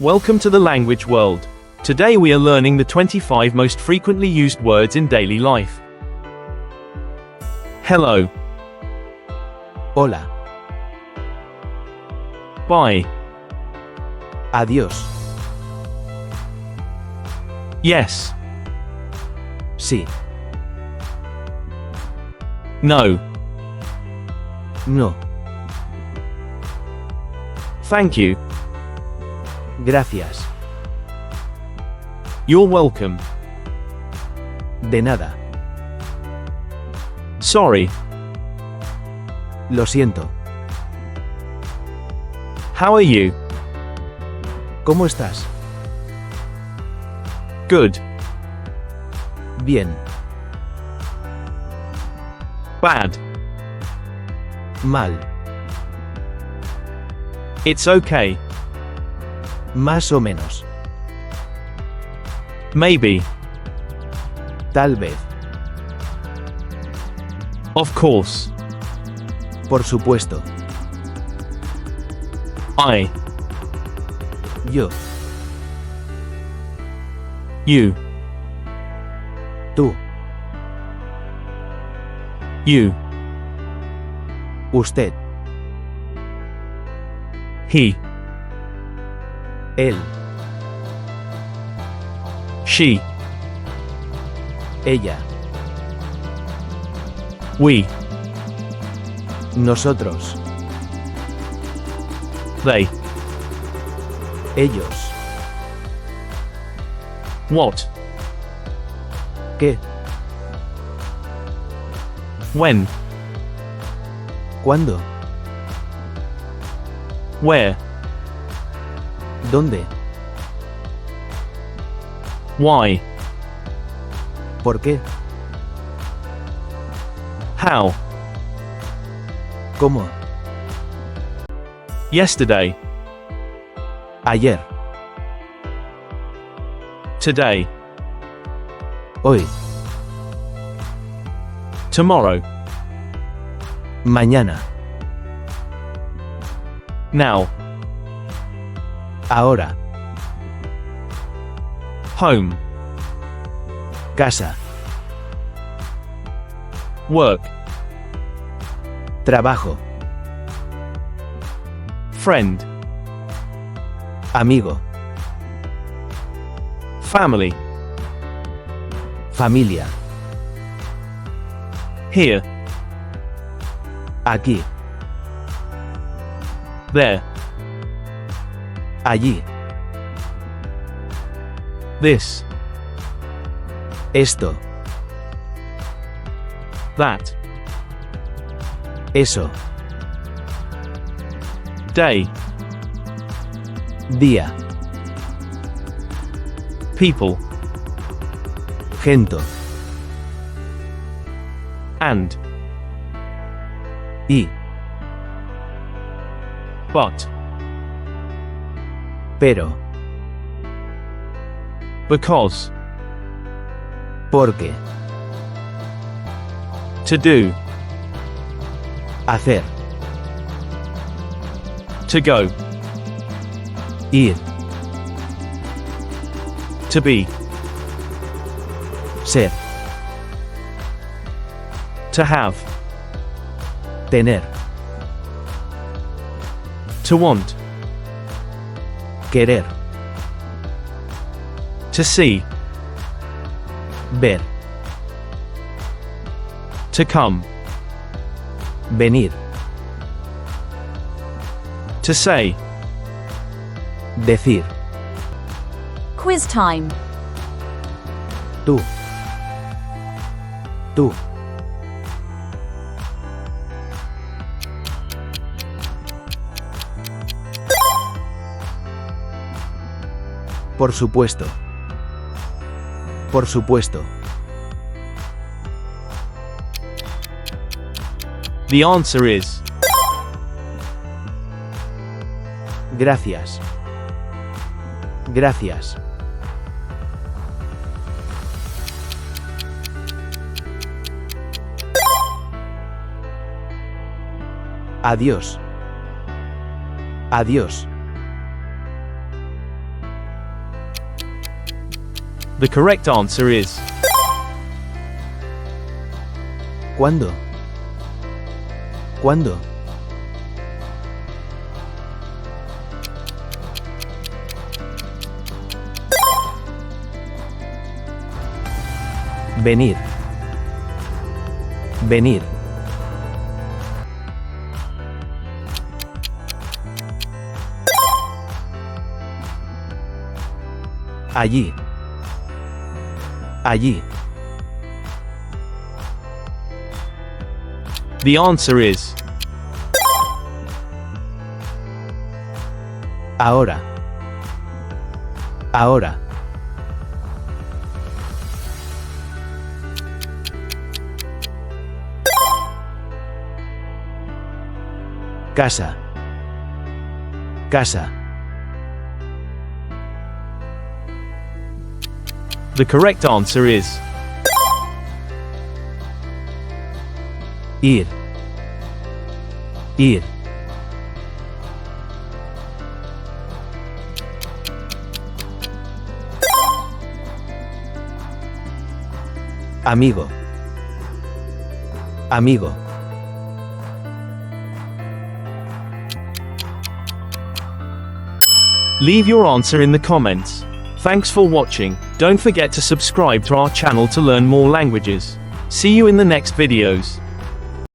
Welcome to the language world. Today we are learning the 25 most frequently used words in daily life. Hello. Hola. Bye. Adiós. Yes. Sí. No. No. Thank you. Gracias. You're welcome. De nada. Sorry. Lo siento. How are you? ¿Cómo estás? Good. Bien. Bad. Mal. It's okay. Más o menos. Maybe. Tal vez. Of course. Por supuesto. I. Yo. You. Tú. You. Usted. He. Él. She. Ella. We. Nosotros. They. Ellos. What? ¿Qué? When? ¿Cuándo? Where? ¿Dónde? Why? ¿Por qué? How? ¿Cómo? Yesterday. Ayer. Today. Hoy. Tomorrow. Mañana. Now. Ahora. Home. Casa. Work. Trabajo. Friend. Amigo. Family. Familia. Here. Aquí. There. Allí. This. Esto. That. Eso. Day. Día. People. Gento. And. Y. But. Pero. Because. Porque. To do. Hacer. To go. Ir. To be. Ser. To have. Tener. To want. Querer. To see. Ver. To come. Venir. To say. Decir. Quiz time. Tú. Tú. Por supuesto. Por supuesto. The answer is. Gracias. Gracias. Adiós. Adiós. The correct answer is ¿Cuándo? ¿Cuándo? Venir. Venir. Allí. Allí. The answer is Ahora. Ahora. Casa. Casa. The correct answer is Ir. Ir. Amigo. Amigo. Leave your answer in the comments. Thanks for watching. Don't forget to subscribe to our channel to learn more languages. See you in the next videos.